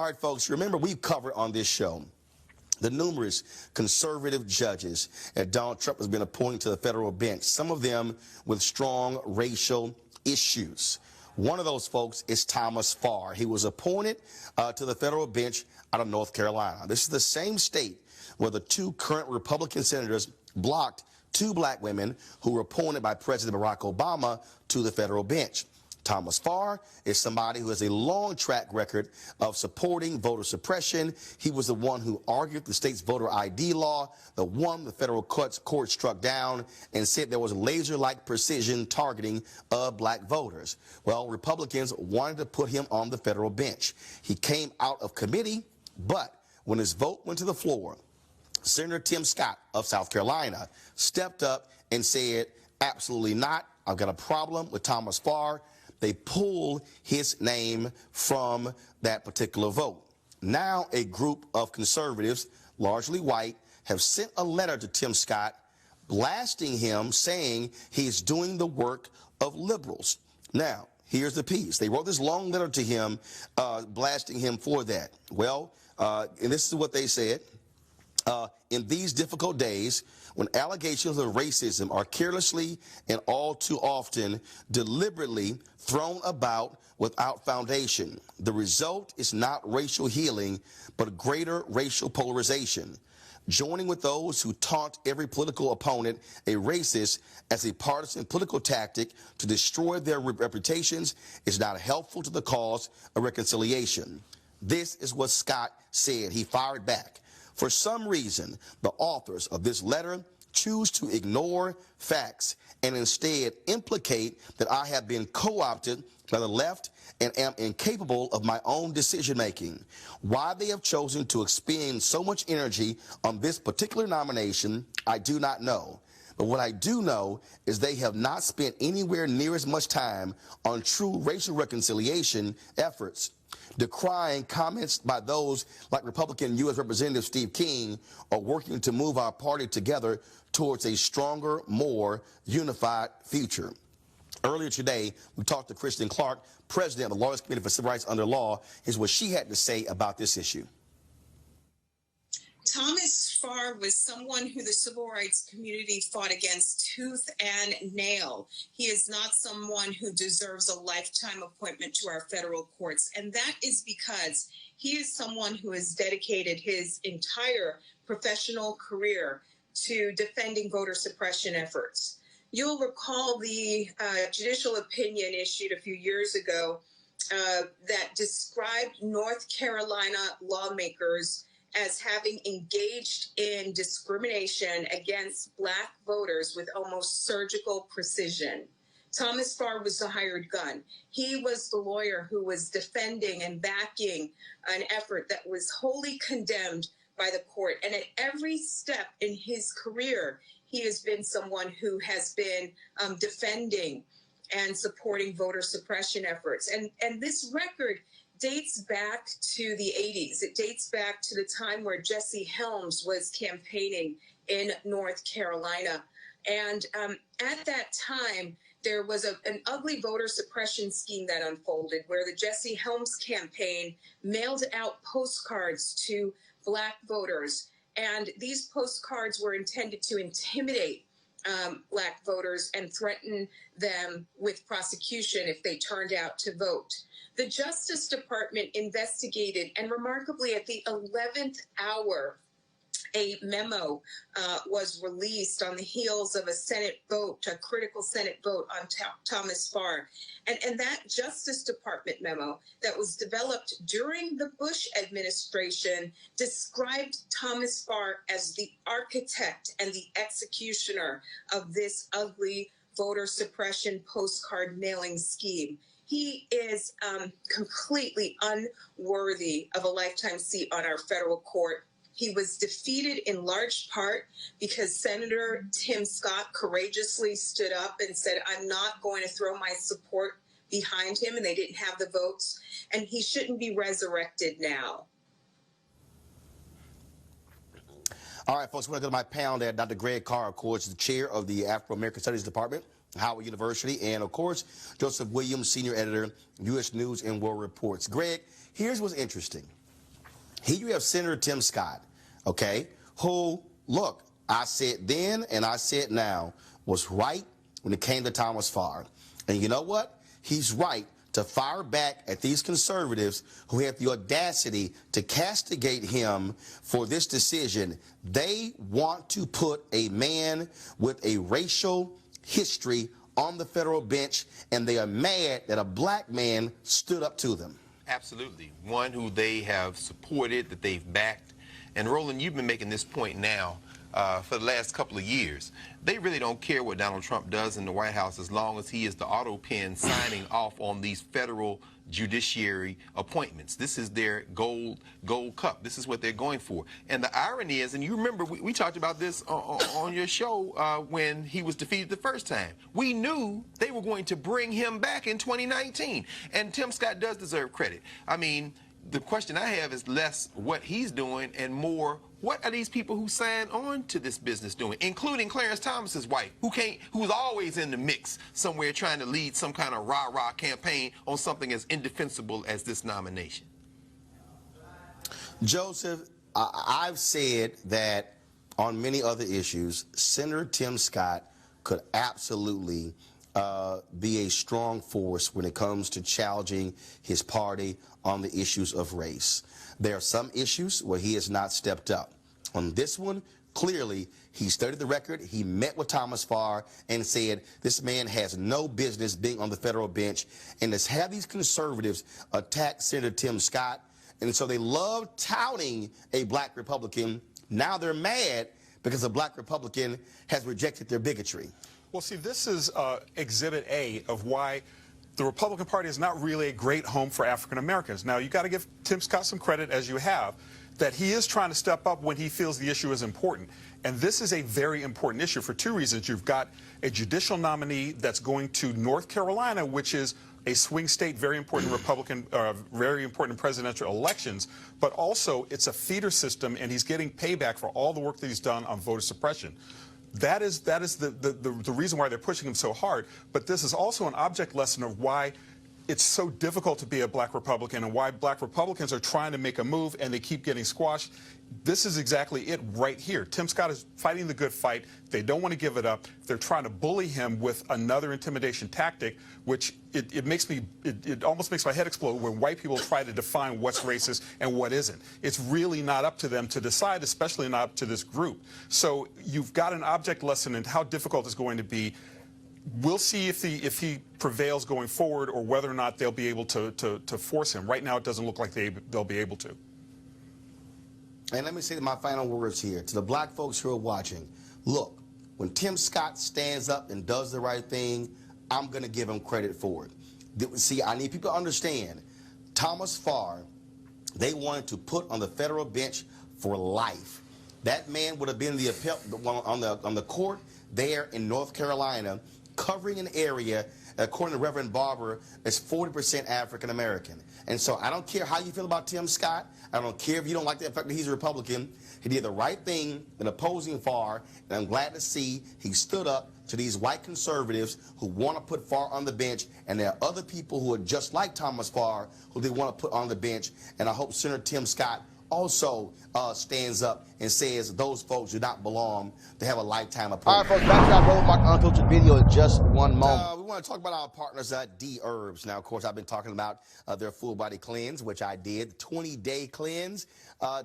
right, folks, remember we've covered on this show the numerous conservative judges that Donald Trump has been appointing to the federal bench, some of them with strong racial issues. One of those folks is Thomas Farr. He was appointed to the federal bench out of North Carolina. This is the same state where the two current Republican senators blocked two black women who were appointed by President Barack Obama to the federal bench. Thomas Farr is somebody who has a long track record of supporting voter suppression. He was the one who argued the state's voter ID law, the one the federal court struck down and said there was laser-like precision targeting of black voters. Well, Republicans wanted to put him on the federal bench. He came out of committee, but when his vote went to the floor, Senator Tim Scott of South Carolina stepped up and said, absolutely not. I've got a problem with Thomas Farr. They pulled his name from that particular vote. Now a group of conservatives, largely white, have sent a letter to Tim Scott blasting him, saying he's doing the work of liberals. Now, here's the piece. They wrote this long letter to him, blasting him for that. Well, and this is what they said. In these difficult days, when allegations of racism are carelessly and all too often deliberately thrown about without foundation, the result is not racial healing, but greater racial polarization. Joining with those who taunt every political opponent a racist as a partisan political tactic to destroy their reputations is not helpful to the cause of reconciliation. This is what Scott said. He fired back. For some reason, the authors of this letter choose to ignore facts and instead implicate that I have been co-opted by the left and am incapable of my own decision-making. Why they have chosen to expend so much energy on this particular nomination, I do not know. But what I do know is they have not spent anywhere near as much time on true racial reconciliation efforts. Decrying comments by those like Republican U.S. Representative Steve King are working to move our party together towards a stronger, more unified future. Earlier today, we talked to Kristen Clark, president of the Lawyers Committee for Civil Rights Under Law. Here's what she had to say about this issue. Thomas Farr was someone who the civil rights community fought against tooth and nail. He is not someone who deserves a lifetime appointment to our federal courts, and that is because he is someone who has dedicated his entire professional career to defending voter suppression efforts. You'll recall the judicial opinion issued a few years ago that described North Carolina lawmakers as having engaged in discrimination against black voters with almost surgical precision. Thomas Farr was the hired gun. He was the lawyer who was defending and backing an effort that was wholly condemned by the court. And at every step in his career, he has been someone who has been defending and supporting voter suppression efforts. And this record dates back to the 80s. It dates back to the time where Jesse Helms was campaigning in North Carolina. And at that time, there was an ugly voter suppression scheme that unfolded where the Jesse Helms campaign mailed out postcards to black voters. And these postcards were intended to intimidate black voters and threaten them with prosecution if they turned out to vote. The Justice Department investigated, and remarkably, at the 11th hour, a memo was released on the heels of a Senate vote, a critical Senate vote on Thomas Farr. And that Justice Department memo that was developed during the Bush administration described Thomas Farr as the architect and the executioner of this ugly voter suppression postcard mailing scheme. He is completely unworthy of a lifetime seat on our federal court. He was defeated in large part because Senator Tim Scott courageously stood up and said, I'm not going to throw my support behind him, and they didn't have the votes, and he shouldn't be resurrected now. All right, folks, we're going to go to my panel there. Dr. Greg Carr, of course, the chair of the Afro-American Studies Department, Howard University, and, of course, Joseph Williams, senior editor, U.S. News and World Reports. Greg, here's what's interesting. Here you have Senator Tim Scott, okay, who, look, I said then and I said now, was right when it came to Thomas Farr. And you know what? He's right to fire back at these conservatives who have the audacity to castigate him for this decision. They want to put a man with a racial history on the federal bench, and they are mad that a black man stood up to them. Absolutely. One who they have supported, that they've backed. And Roland, you've been making this point now for the last couple of years. They really don't care what Donald Trump does in the White House as long as he is the auto pen signing off on these federal judiciary appointments. This is their gold cup. This is what they're going for. And the irony is, and you remember we talked about this on your show when he was defeated the first time. We knew they were going to bring him back in 2019. And Tim Scott does deserve credit. I mean, the question I have is less what he's doing and more what are these people who signed on to this business doing, including Clarence Thomas's wife, who's always in the mix somewhere trying to lead some kind of rah-rah campaign on something as indefensible as this nomination. Joseph, I've said that on many other issues, Senator Tim Scott could absolutely be a strong force when it comes to challenging his party on the issues of race. There are some issues where he has not stepped up. On this one, clearly, he studied the record. He met with Thomas Farr and said this man has no business being on the federal bench. And to have these conservatives attack Senator Tim Scott, and so they love touting a black Republican. Now they're mad because a black Republican has rejected their bigotry. Well, see, this is Exhibit A of why the Republican Party is not really a great home for African Americans. Now, you got to give Tim Scott some credit, as you have, that he is trying to step up when he feels the issue is important. And this is a very important issue for two reasons. You've got a judicial nominee that's going to North Carolina, which is a swing state, very important Republican, very important presidential elections, but also it's a feeder system, and he's getting payback for all the work that he's done on voter suppression. That is the reason why they're pushing him so hard. But this is also an object lesson of why it's so difficult to be a black Republican and why black Republicans are trying to make a move and they keep getting squashed. This is exactly it right here. Tim Scott is fighting the good fight. They don't want to give it up. They're trying to bully him with another intimidation tactic, which it almost makes my head explode when white people try to define what's racist and what isn't. It's really not up to them to decide, especially not up to this group. So you've got an object lesson in how difficult it's going to be. We'll see if he prevails going forward or whether or not they'll be able to force him. Right now, it doesn't look like they'll be able to. And let me say my final words here to the black folks who are watching. Look, when Tim Scott stands up and does the right thing, I'm going to give him credit for it. See, I need people to understand, Thomas Farr, they wanted to put on the federal bench for life. That man would have been on the court there in North Carolina, covering an area, according to Reverend Barber, is 40% African American. And so I don't care how you feel about Tim Scott. I don't care if you don't like the fact that he's a Republican. He did the right thing in opposing Farr, and I'm glad to see he stood up to these white conservatives who want to put Farr on the bench, and there are other people who are just like Thomas Farr who they want to put on the bench, and I hope Senator Tim Scott also stands up and says those folks do not belong to have a lifetime appointment. All right, folks, back to our Roland Mark Unfiltered video in just one moment. We want to talk about our partners at D-Herbs. Now, of course, I've been talking about their full body cleanse, which I did, 20-day cleanse.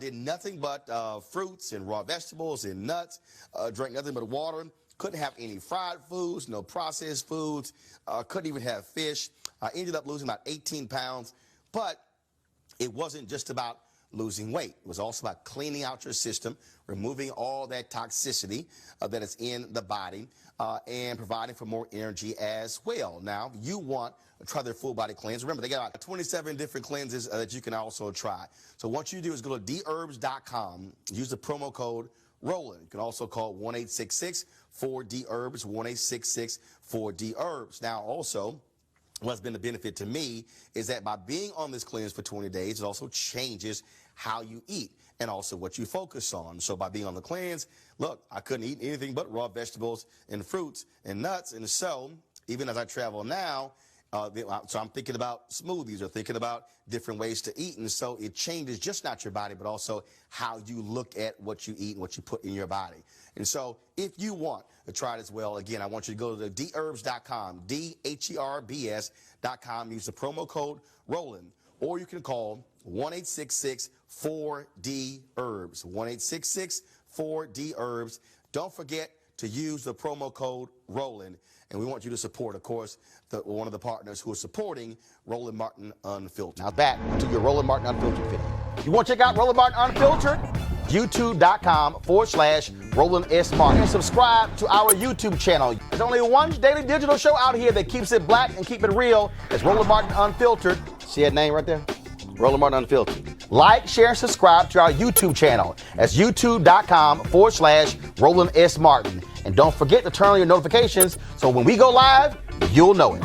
Did nothing but fruits and raw vegetables and nuts, drank nothing but water. Couldn't have any fried foods, no processed foods, couldn't even have fish. I ended up losing about 18 pounds, but it wasn't just about losing weight. It was also about cleaning out your system, removing all that toxicity that is in the body, and providing for more energy as well. Now, you want to try their full body cleanse. Remember, they got about 27 different cleanses that you can also try. So what you do is go to dherbs.com, use the promo code Roland. You can also call 1-866-4D-HERBS, 1-866-4D-HERBS. Now, also, what's been the benefit to me is that by being on this cleanse for 20 days, it also changes how you eat and also what you focus on. So by being on the cleanse, look, I couldn't eat anything but raw vegetables and fruits and nuts. And so even as I travel now, So I'm thinking about smoothies or thinking about different ways to eat. And so it changes just not your body, but also how you look at what you eat and what you put in your body. And so if you want to try it as well, again, I want you to go to therbs.com, DHERBS.com, use the promo code Roland, or you can call 1-866-4D-HERBS, 1-866-4D-HERBS. Don't forget to use the promo code Roland. And we want you to support, of course, one of the partners who is supporting Roland Martin Unfiltered. Now back to your Roland Martin Unfiltered video. You want to check out Roland Martin Unfiltered? YouTube.com/Roland S. Martin. And subscribe to our YouTube channel. There's only one daily digital show out here that keeps it black and keep it real. It's Roland Martin Unfiltered. See that name right there? Roland Martin Unfiltered. Like, share, and subscribe to our YouTube channel. That's youtube.com/Roland S. Martin. And don't forget to turn on your notifications so when we go live, you'll know it.